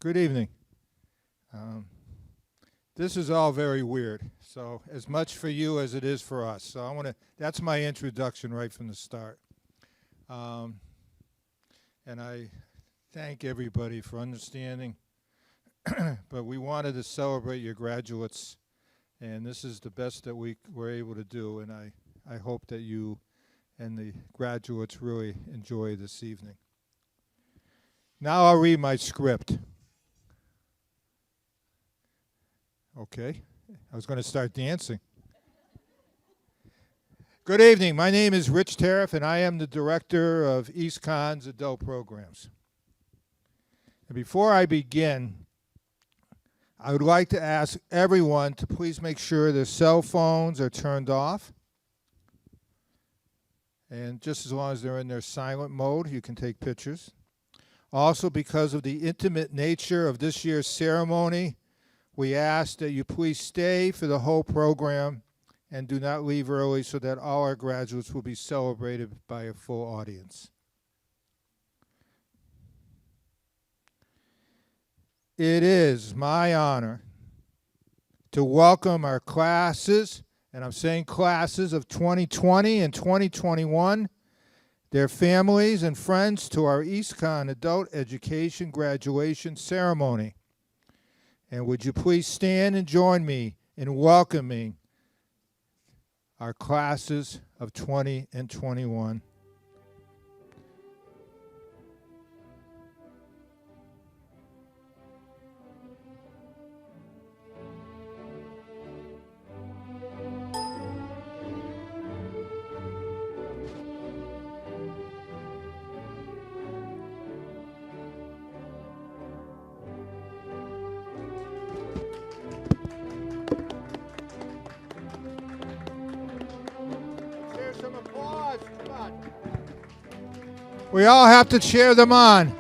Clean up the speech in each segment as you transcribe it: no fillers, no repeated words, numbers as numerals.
Good evening. Um, this is all very weird, so as much for you as it is for us. So I want to. That's my introduction right from the start, um, and I thank everybody for understanding. But we wanted to celebrate your graduates, and this is the best that we were able to do. And I hope that you and the graduates really enjoy this evening. Now I'll read my script. Okay, I was going to start dancing. Good evening. My name is Rich Tariff, and I am the director of EASTCONN's adult programs. And before I begin, I would like to ask everyone to please make sure their cell phones are turned off. And just as long as they're in their silent mode, you can take pictures. Also, because of the intimate nature of this year's ceremony, we ask that you please stay for the whole program and do not leave early so that all our graduates will be celebrated by a full audience. It is my honor to welcome our classes, and I'm saying classes of 2020 and 2021, their families and friends to our EASTCONN Adult Education Graduation Ceremony. And would you please stand and join me in welcoming our classes of 20 and 21. Some applause. Come on. We all have to cheer them on.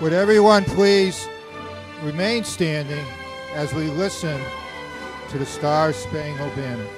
Would everyone please remain standing as we listen to the Star-Spangled Banner.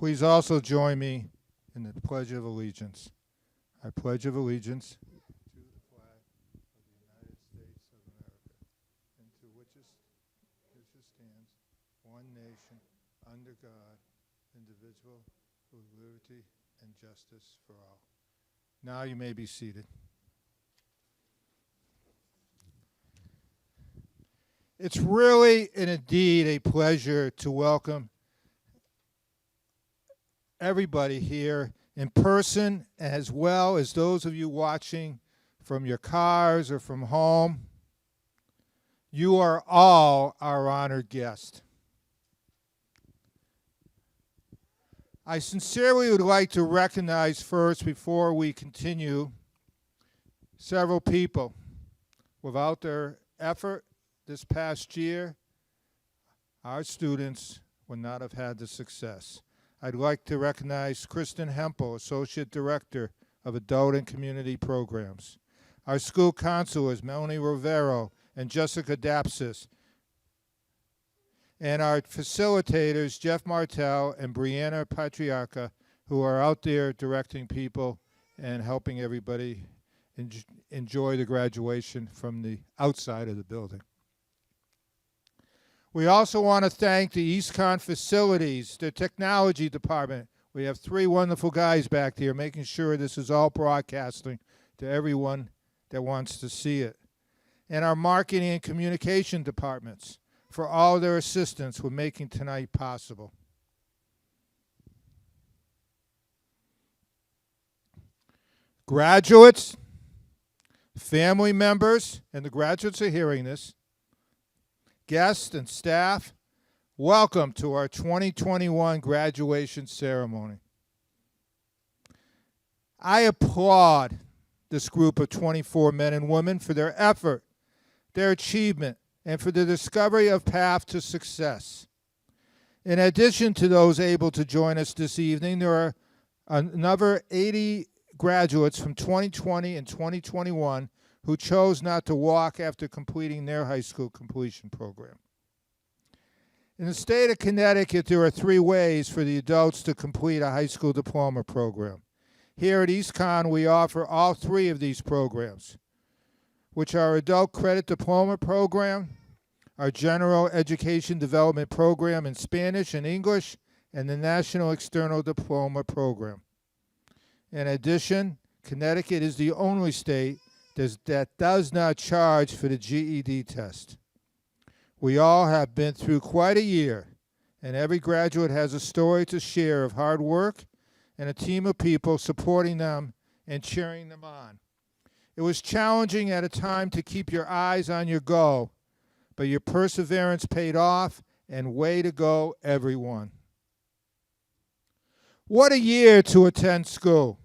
Please also join me in the Pledge of Allegiance. I pledge of allegiance to the flag of the United States of America and to which it stands, one nation, under God, indivisible, with liberty and justice for all. Now you may be seated. It's really and indeed a pleasure to welcome everybody here in person, as well as those of you watching from your cars or from home. You are all our honored guests. I sincerely would like to recognize first, before we continue, several people. Without their effort this past year, our students would not have had the success. I'd like to recognize Kristen Hempel, Associate Director of Adult and Community Programs. Our school counselors, Melanie Rivero and Jessica Dapsis. And our facilitators, Jeff Martell and Brianna Patriarca, who are out there directing people and helping everybody enjoy the graduation from the outside of the building. We also want to thank the EASTCONN facilities, the technology department. We have 3 wonderful guys back there making sure this is all broadcasting to everyone that wants to see it. And our marketing and communication departments for all their assistance with making tonight possible. Graduates, family members, and the graduates are hearing this, guests and staff, welcome to our 2021 graduation ceremony. I applaud this group of 24 men and women for their effort, their achievement, and for the discovery of path to success. In addition to those able to join us this evening, there are another 80 graduates from 2020 and 2021 who chose not to walk after completing their high school completion program. In the state of Connecticut, there are 3 ways for the adults to complete a high school diploma program. Here at EASTCONN, we offer all 3 of these programs, which are our Adult Credit Diploma Program, our General Education Development Program in Spanish and English, and the National External Diploma Program. In addition, Connecticut is the only state that does not charge for the GED test. We all have been through quite a year, and every graduate has a story to share of hard work and a team of people supporting them and cheering them on. It was challenging at a time to keep your eyes on your goal, but your perseverance paid off, and way to go, everyone. What a year to attend school.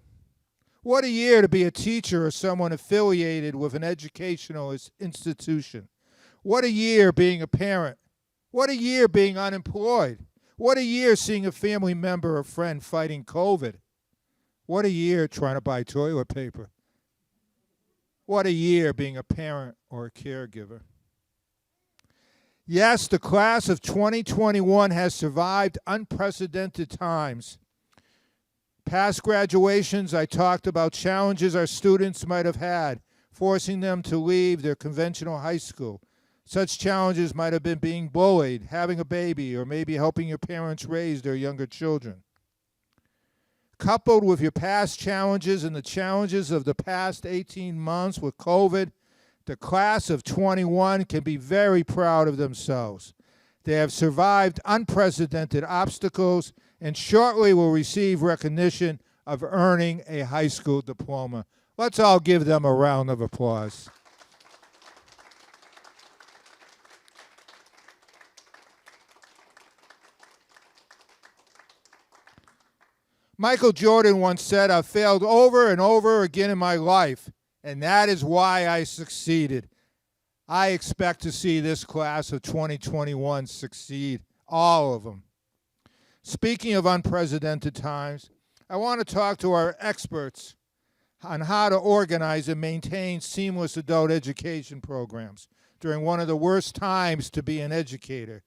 What a year to be a teacher or someone affiliated with an educational institution. What a year being a parent. What a year being unemployed. What a year seeing a family member or friend fighting COVID. What a year trying to buy toilet paper. What a year being a parent or a caregiver. Yes, the class of 2021 has survived unprecedented times. Past graduations, I talked about challenges our students might have had, forcing them to leave their conventional high school. Such challenges might have been being bullied, having a baby, or maybe helping your parents raise their younger children. Coupled with your past challenges and the challenges of the past 18 months with COVID, the class of 21 can be very proud of themselves. They have survived unprecedented obstacles and shortly will receive recognition of earning a high school diploma. Let's all give them a round of applause. Michael Jordan once said, "I've failed over and over again in my life, and that is why I succeeded." I expect to see this class of 2021 succeed, all of them. Speaking of unprecedented times, I want to talk to our experts on how to organize and maintain seamless adult education programs during one of the worst times to be an educator.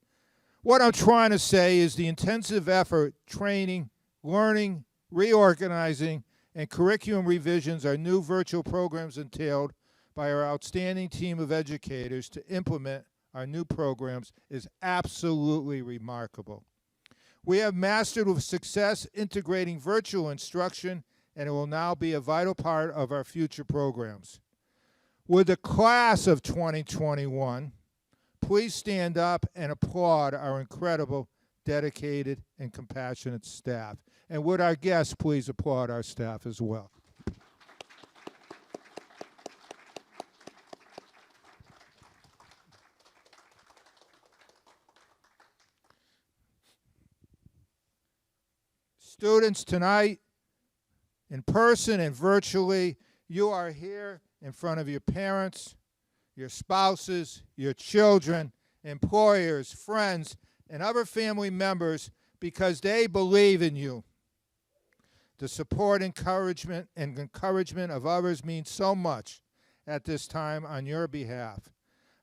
What I'm trying to say is the intensive effort, training, learning, reorganizing, and curriculum revisions our new virtual programs entailed by our outstanding team of educators to implement our new programs is absolutely remarkable. We have mastered with success integrating virtual instruction, and it will now be a vital part of our future programs. With the class of 2021, Please stand up and applaud our incredible, dedicated, and compassionate staff. And would our guests please applaud our staff as well? Students, tonight, in person and virtually, you are here in front of your parents, your spouses, your children, employers, friends, and other family members because they believe in you. The support, encouragement of others means so much at this time on your behalf.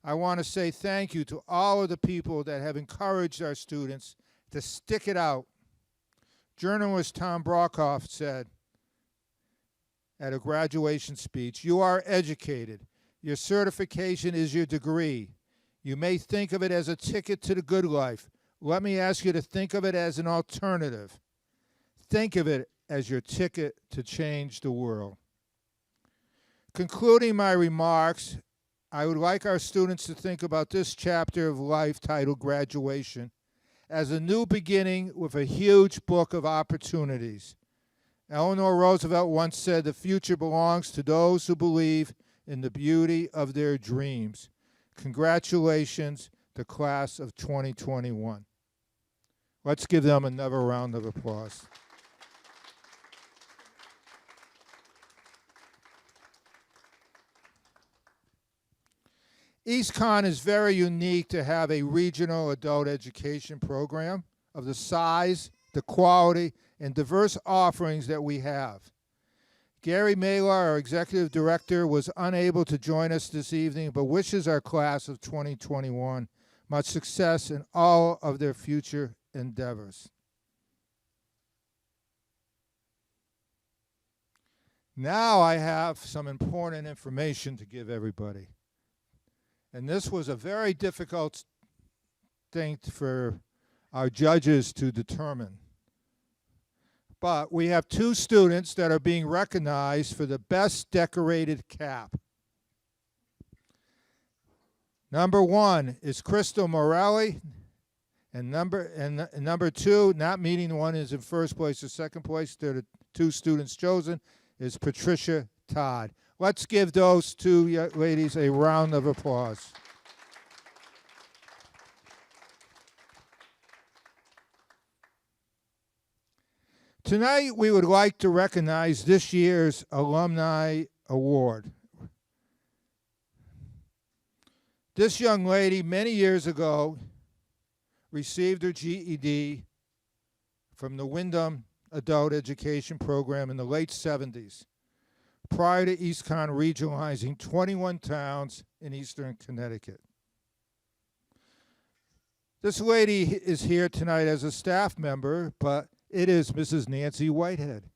I want to say thank you to all of the people that have encouraged our students to stick it out. Journalist Tom Brokaw said at a graduation speech, "You are educated. Your certification is your degree. You may think of it as a ticket to the good life. Let me ask you to think of it as an alternative. Think of it as your ticket to change the world." Concluding my remarks, I would like our students to think about this chapter of life titled Graduation as a new beginning with a huge book of opportunities. Eleanor Roosevelt once said, "The future belongs to those who believe in the beauty of their dreams." Congratulations, the class of 2021. Let's give them another round of applause. EASTCONN is very unique to have a regional adult education program of the size, the quality, and diverse offerings that we have. Gary Mailer, our executive director, was unable to join us this evening, but wishes our class of 2021 much success in all of their future endeavors. Now I have some important information to give everybody. And this was a very difficult thing for our judges to determine. But we have two students that are being recognized for the best decorated cap. Number one is Crystal Morelli, and number two, not meeting the one is in first place or second place, they're the two students chosen, is Patricia Todd. Let's give those two ladies a round of applause. Tonight, we would like to recognize this year's Alumni Award. This young lady, many years ago, received her GED from the Wyndham Adult Education Program in the late 70s, prior to EASTCONN regionalizing 21 towns in eastern Connecticut. This lady is here tonight as a staff member, but it is Mrs. Nancy Whitehead.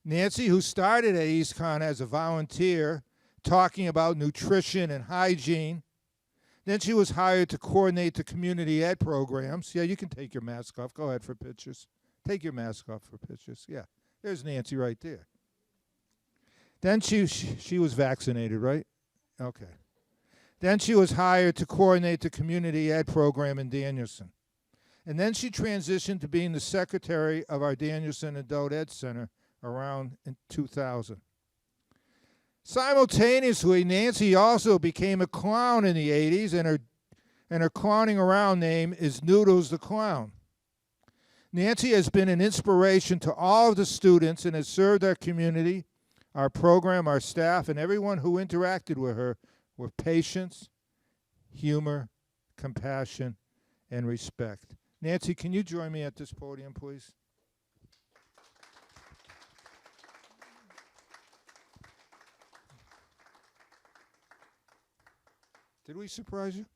Nancy, who started at EASTCONN as a volunteer, talking about nutrition and hygiene. Then she was hired to coordinate the community ed programs. Yeah, you can take your mask off. Go ahead for pictures. Take your mask off for pictures. Yeah, there's Nancy right there. Then she was vaccinated, right? Okay. Then she was hired to coordinate the community ed program in Danielson. And then she transitioned to being the secretary of our Danielson Adult Ed Center around in 2000. Simultaneously, Nancy also became a clown in the 80s, and her clowning around name is Noodles the Clown. Nancy has been an inspiration to all of the students and has served our community, our program, our staff, and everyone who interacted with her with patience, humor, compassion, and respect. Nancy, can you join me at this podium, please? Did we surprise you?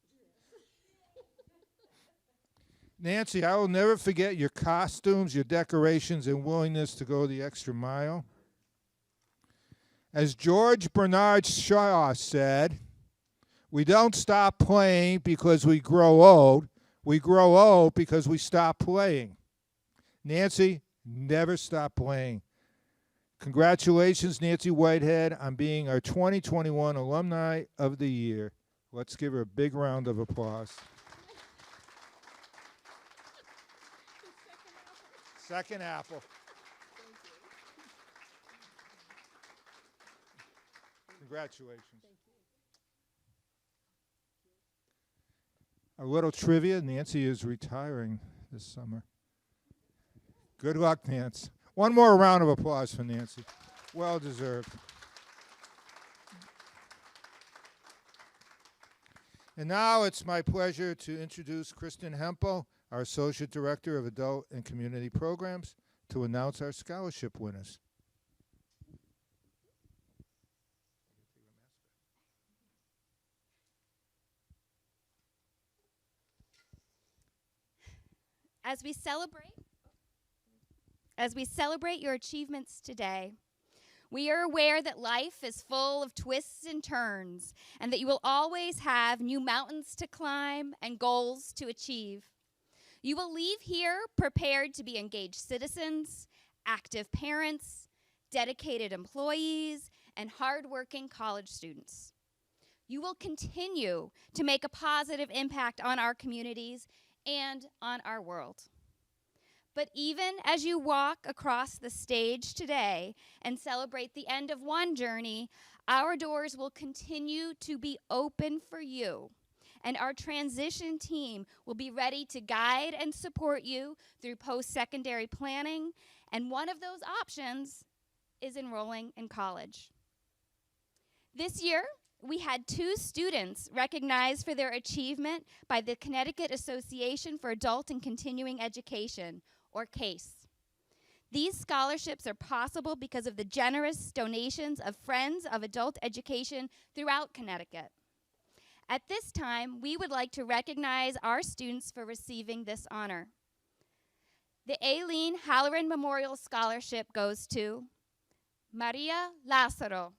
Nancy, I will never forget your costumes, your decorations, and willingness to go the extra mile. As George Bernard Shaw said, we don't stop playing because we grow old. We grow old because we stop playing. Nancy, never stop playing. Congratulations, Nancy Whitehead, on being our 2021 Alumni of the Year. Let's give her a big round of applause. Second apple. Congratulations. A little trivia, Nancy is retiring this summer. Good luck, Nancy. One more round of applause for Nancy. Well deserved. And now it's my pleasure to introduce Kristen Hempel, our Associate Director of Adult and Community Programs, to announce our scholarship winners. As we celebrate your achievements today, we are aware that life is full of twists and turns, and that you will always have new mountains to climb and goals to achieve. You will leave here prepared to be engaged citizens, active parents, dedicated employees, and hardworking college students. You will continue to make a positive impact on our communities and on our world. But even as you walk across the stage today and celebrate the end of one journey, our doors will continue to be open for you. And our transition team will be ready to guide and support you through post-secondary planning. And one of those options is enrolling in college. This year, we had 2 students recognized for their achievement by the Connecticut Association for Adult and Continuing Education, or CASE. These scholarships are possible because of the generous donations of Friends of Adult Education throughout Connecticut. At this time, we would like to recognize our students for receiving this honor. The Aileen Halloran Memorial Scholarship goes to Maria Lazaro.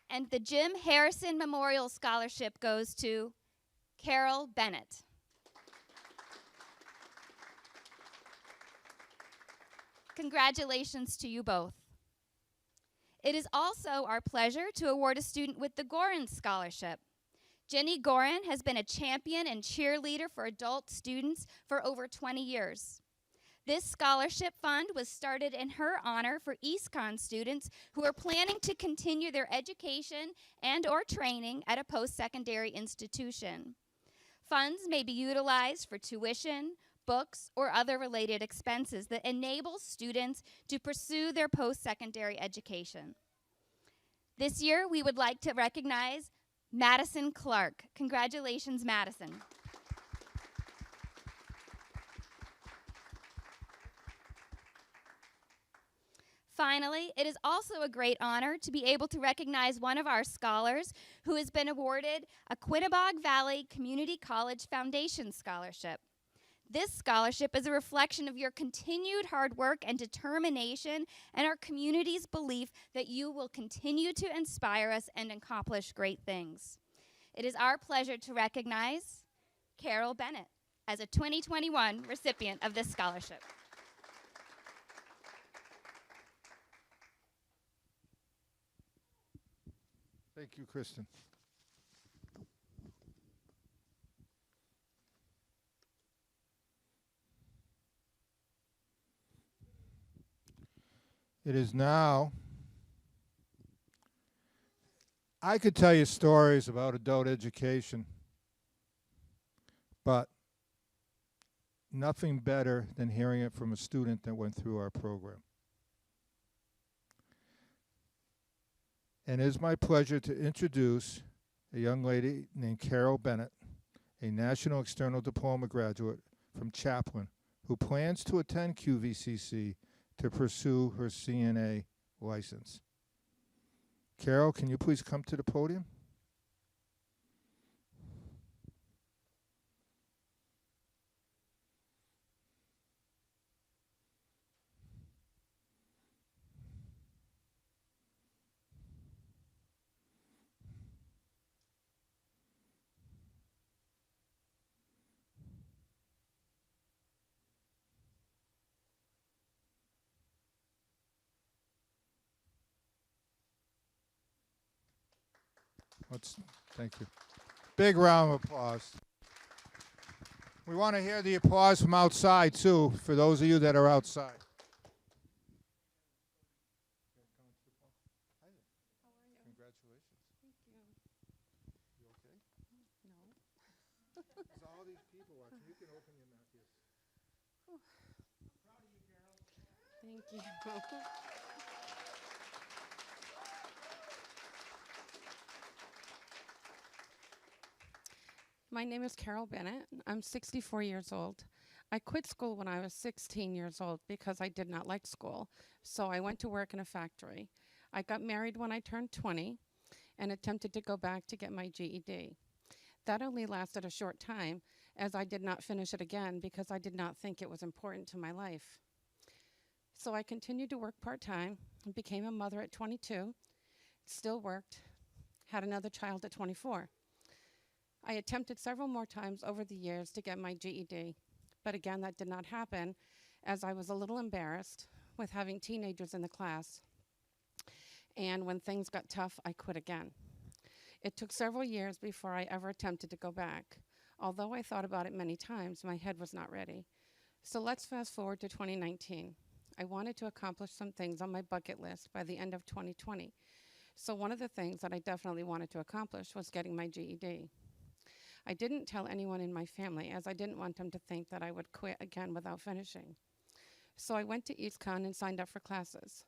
And the Jim Harrison Memorial Scholarship goes to Carol Bennett. Congratulations to you both. It is also our pleasure to award a student with the Gorin Scholarship. Jenny Gorin has been a champion and cheerleader for adult students for over 20 years. This scholarship fund was started in her honor for EASTCONN students who are planning to continue their education and or training at a post-secondary institution. Funds may be utilized for tuition, books, or other related expenses that enable students to pursue their post-secondary education. This year, we would like to recognize Madison Clark. Congratulations, Madison. Finally, it is also a great honor to be able to recognize one of our scholars who has been awarded a Quinebaug Valley Community College Foundation Scholarship. This scholarship is a reflection of your continued hard work and determination and our community's belief that you will continue to inspire us and accomplish great things. It is our pleasure to recognize Carol Bennett as a 2021 recipient of this scholarship. Thank you, Kristen. It is now, I could tell you stories about adult education, but nothing better than hearing it from a student that went through our program. And it is my pleasure to introduce a young lady named Carol Bennett, a National External Diploma graduate from Chaplin, who plans to attend QVCC to pursue her CNA license. Carol, can you please come to the podium? Thank you. Big round of applause. We want to hear the applause from outside, too, for those of you that are outside. Congratulations. Thank you. You okay? No. There's all these people watching. You can open your mouth. Yes. Thank you. My name is Carol Bennett. I'm 64 years old. I quit school when I was 16 years old because I did not like school. So I went to work in a factory. I got married when I turned 20 and attempted to go back to get my GED. That only lasted a short time, as I did not finish it again because I did not think it was important to my life. So I continued to work part-time and became a mother at 22, still worked, had another child at 24. I attempted several more times over the years to get my GED, but again, that did not happen as I was a little embarrassed with having teenagers in the class. And when things got tough, I quit again. It took several years before I ever attempted to go back. Although I thought about it many times, my head was not ready. So let's fast forward to 2019. I wanted to accomplish some things on my bucket list by the end of 2020. So one of the things that I definitely wanted to accomplish was getting my GED. I didn't tell anyone in my family as I didn't want them to think that I would quit again without finishing. So I went to EASTCONN and signed up for classes.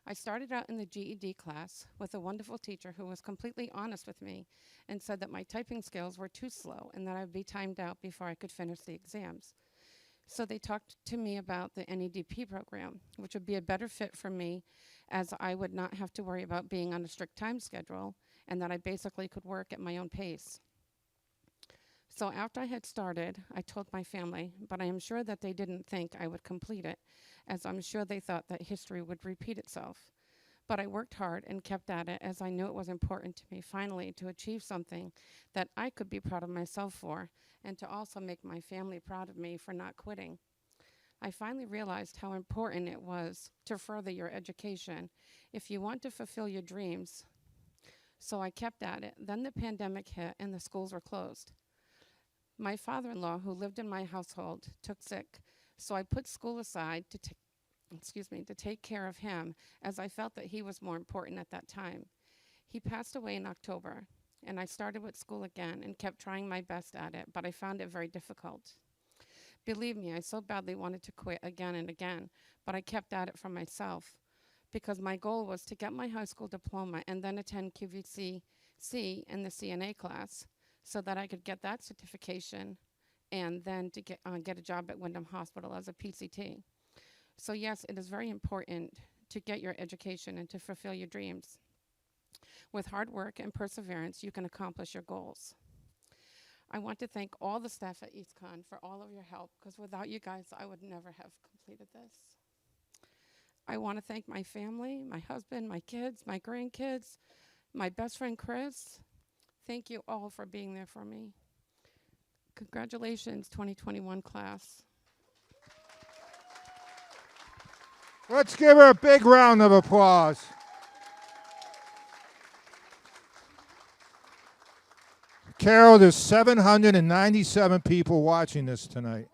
I started out in the GED class with a wonderful teacher who was completely honest with me and said that my typing skills were too slow and that I would be timed out before I could finish the exams. So they talked to me about the NEDP program, which would be a better fit for me as I would not have to worry about being on a strict time schedule and that I basically could work at my own pace. So after I had started, I told my family, but I am sure that they didn't think I would complete it, as I'm sure they thought that history would repeat itself. But I worked hard and kept at it as I knew it was important to me finally to achieve something that I could be proud of myself for and to also make my family proud of me for not quitting. I finally realized how important it was to further your education if you want to fulfill your dreams. So I kept at it. Then the pandemic hit and the schools were closed. My father-in-law, who lived in my household, took sick, so I put school aside to take care of him, as I felt that he was more important at that time. He passed away in October, and I started with school again and kept trying my best at it, but I found it very difficult. Believe me, I so badly wanted to quit again and again, but I kept at it for myself, because my goal was to get my high school diploma and then attend QVC in the CNA class, so that I could get that certification and then to get a job at Wyndham Hospital as a PCT. So yes, it is very important to get your education and to fulfill your dreams. With hard work and perseverance, you can accomplish your goals. I want to thank all the staff at EASTCONN for all of your help, because without you guys, I would never have completed this. I want to thank my family, my husband, my kids, my grandkids, my best friend Chris. Thank you all for being there for me. Congratulations, 2021 class. Let's give her a big round of applause. Carol, there's 797 people watching this tonight.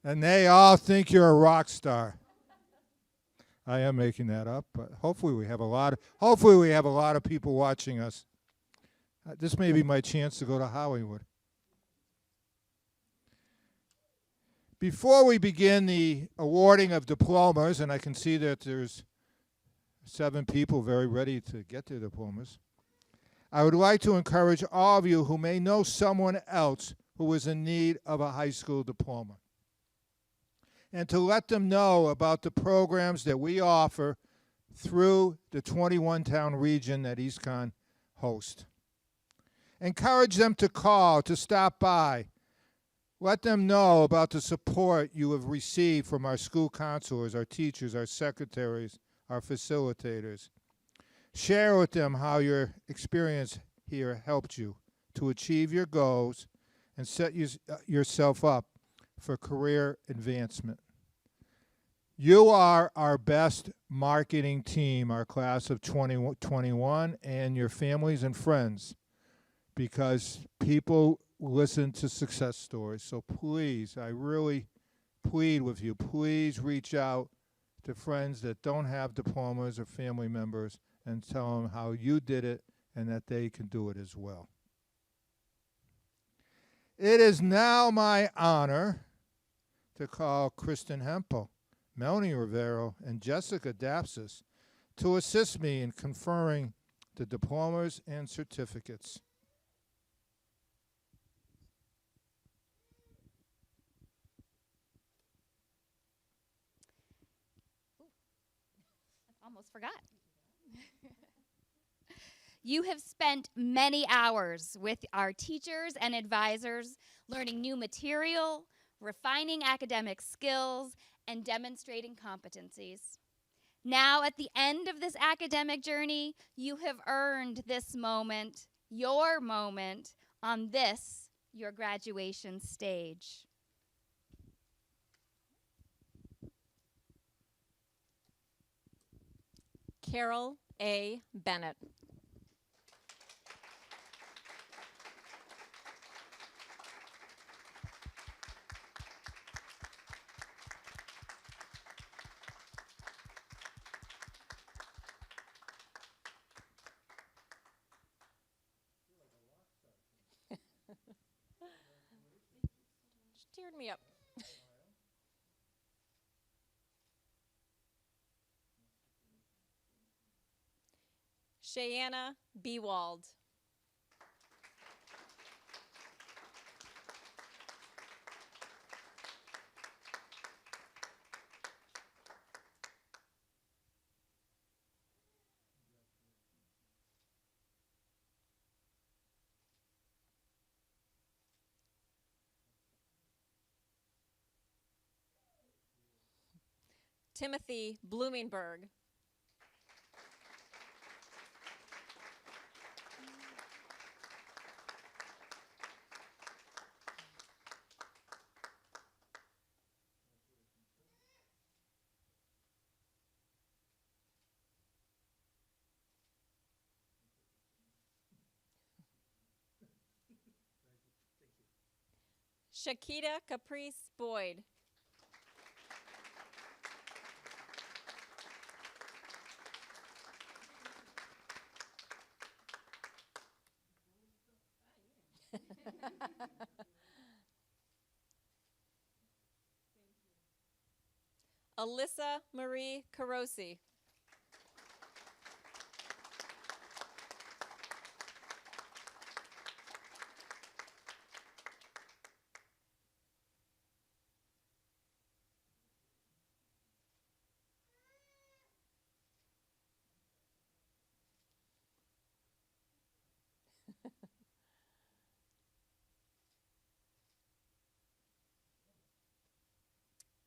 And they all think you're a rock star. I am making that up, but hopefully we have a lot of people watching us. This may be my chance to go to Hollywood. Before we begin the awarding of diplomas, and I can see that there's 7 people very ready to get their diplomas, I would like to encourage all of you who may know someone else who is in need of a high school diploma, and to let them know about the programs that we offer through the 21-town region that EASTCONN hosts. Encourage them to call, to stop by. Let them know about the support you have received from our school counselors, our teachers, our secretaries, our facilitators. Share with them how your experience here helped you to achieve your goals and set yourself up for career advancement. You are our best marketing team, our class of 2021, and your families and friends, because people listen to success stories. So please, I really plead with you, please reach out to friends that don't have diplomas or family members and tell them how you did it and that they can do it as well. It is now my honor to call Kristen Hempel, Melanie Rivero, and Jessica Dapsis to assist me in conferring the diplomas and certificates. Almost forgot. You have spent many hours with our teachers and advisors learning new material, refining academic skills, and demonstrating competencies. Now, at the end of this academic journey, you have earned this moment, your moment, on this, your graduation stage. Carol A. Bennett. Cheered me up. Cheyenne Bewald. Timothy Bloomingberg. Shakita Caprice Boyd. Alyssa Marie Carosi.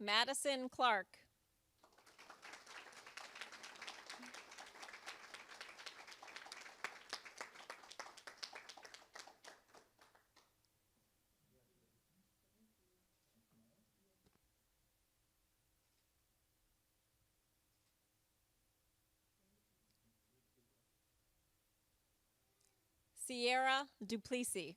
Madison Clark. Sierra Duplessis.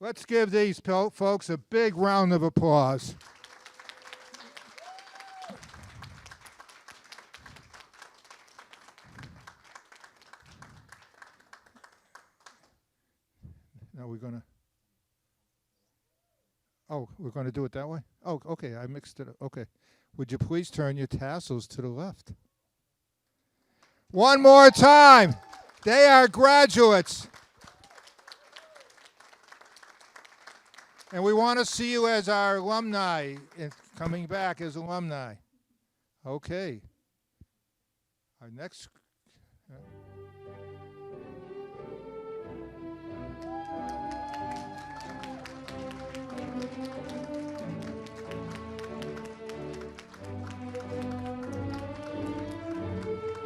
Let's give these folks a big round of applause. Now we're going to... Oh, we're going to do it that way? Oh, okay, I mixed it up. Okay. Would you please turn your tassels to the left? One more time. They are graduates. And we want to see you as our alumni, coming back as alumni. Okay. Our next.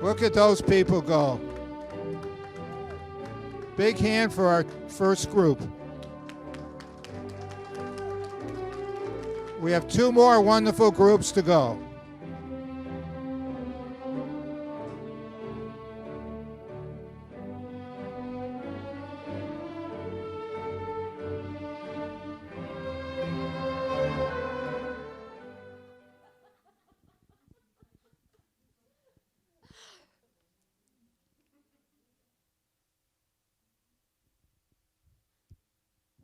Look at those people go. Big hand for our first group. We have 2 more wonderful groups to go.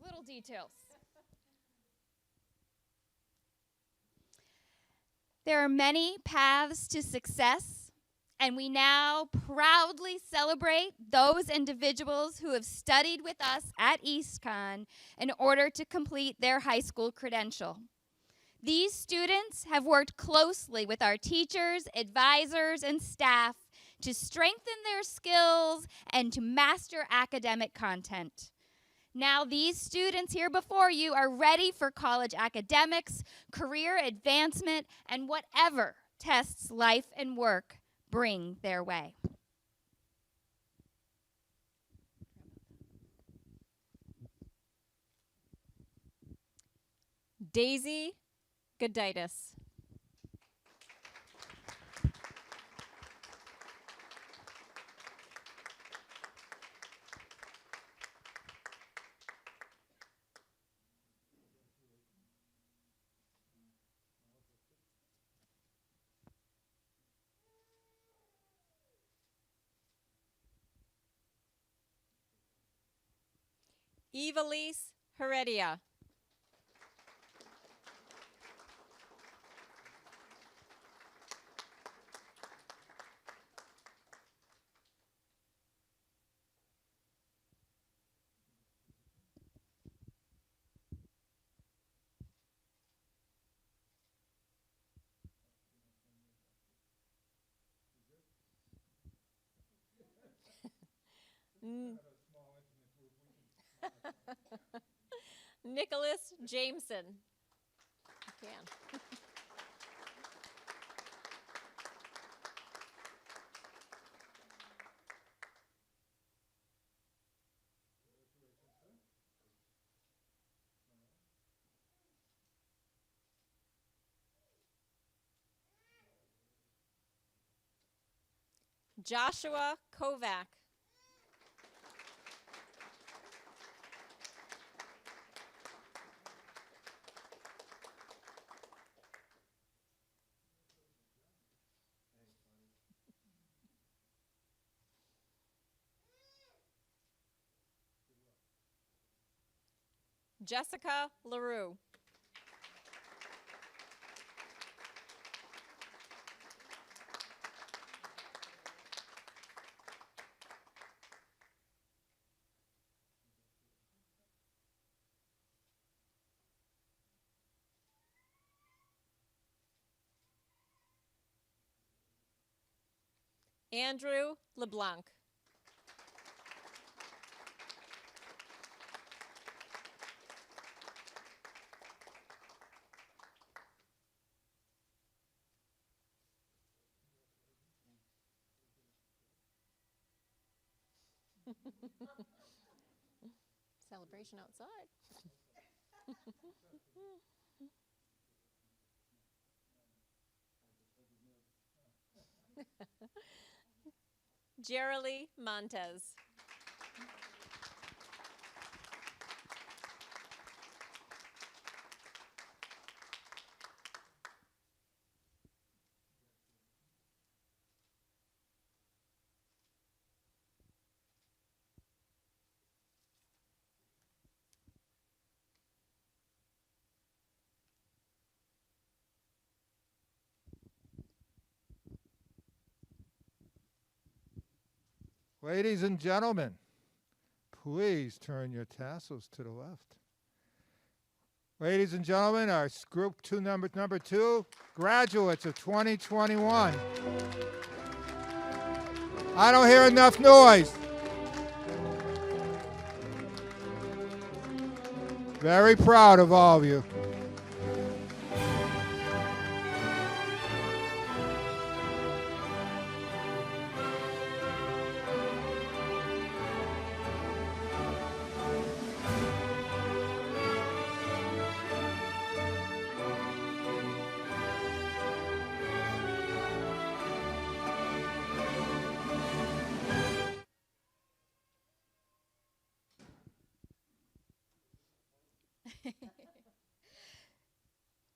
Little details. There are many paths to success, and we now proudly celebrate those individuals who have studied with us at EASTCONN in order to complete their high school credential. These students have worked closely with our teachers, advisors, and staff to strengthen their skills and to master academic content. Now these students here before you are ready for college academics, career advancement, and whatever tests life and work bring their way. Daisy Goditis. Evilise Heredia. Nicholas Jameson. You can. Joshua Kovac. Jessica LaRue. Andrew LeBlanc. Celebration outside. Jerilee Montez. Ladies and gentlemen, please turn your tassels to the left. Ladies and gentlemen, our group two number two, graduates of 2021. I don't hear enough noise. Very proud of all of you.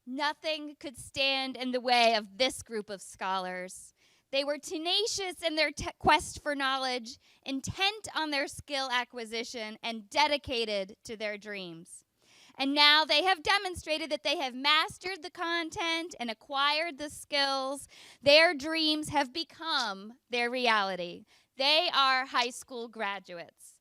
Nothing could stand in the way of this group of scholars. They were tenacious in their quest for knowledge, intent on their skill acquisition, and dedicated to their dreams. And now they have demonstrated that they have mastered the content and acquired the skills. Their dreams have become their reality. They are high school graduates.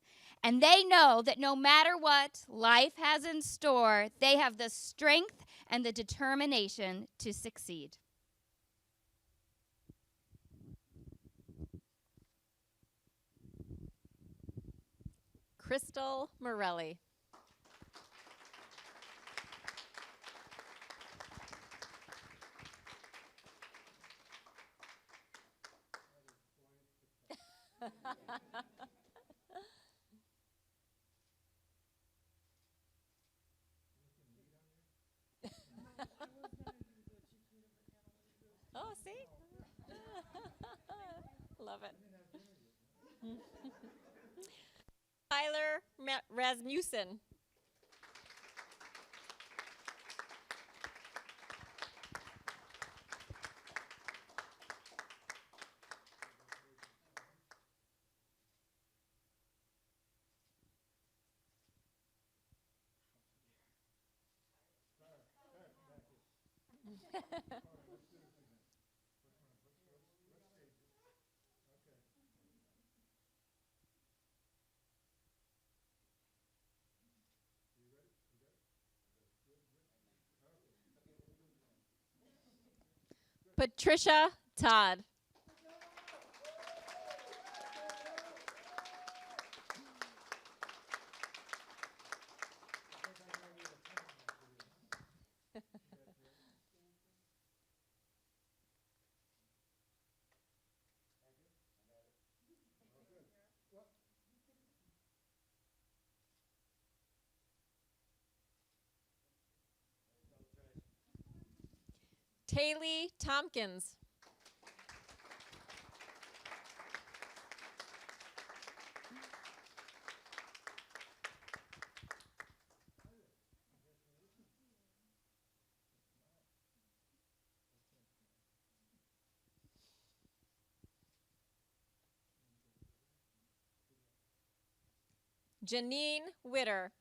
And they know that no matter what life has in store, they have the strength and the determination to succeed. Crystal Morelli. Oh, see? Love it. Tyler Rasmussen. Patricia Todd. Taylor Tompkins. Janine Witter.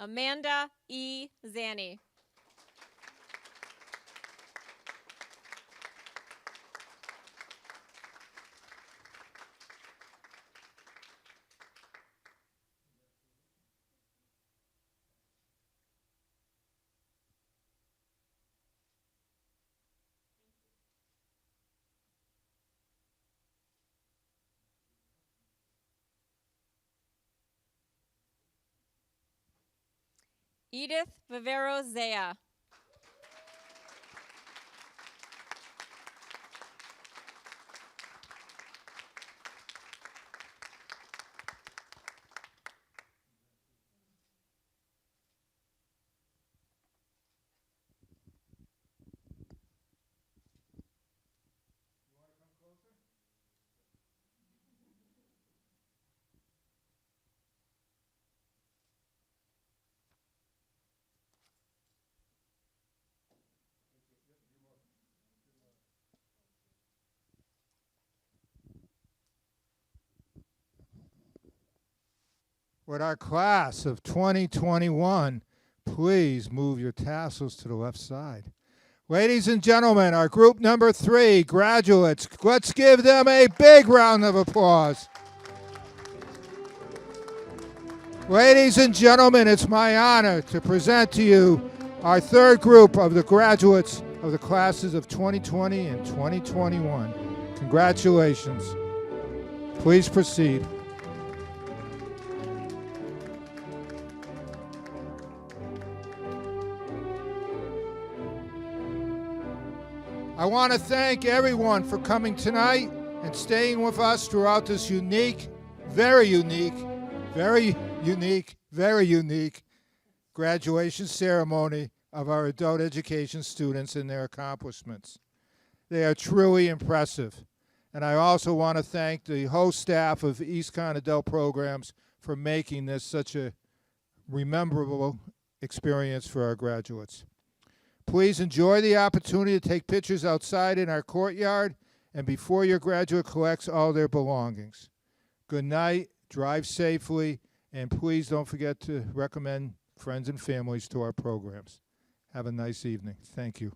Amanda E. Zanny. Edith Vivero Zea. Would our class of 2021 please move your tassels to the left side? Ladies and gentlemen, our group number 3, graduates, let's give them a big round of applause. Ladies and gentlemen, it's my honor to present to you our third group of the graduates of the classes of 2020 and 2021. Congratulations. Please proceed. I want to thank everyone for coming tonight and staying with us throughout this unique, very unique graduation ceremony of our adult education students and their accomplishments. They are truly impressive. And I also want to thank the whole staff of EASTCONN Adult Programs for making this such a rememberable experience for our graduates. Please enjoy the opportunity to take pictures outside in our courtyard and before your graduate collects all their belongings. Good night, drive safely, and please don't forget to recommend friends and families to our programs. Have a nice evening. Thank you.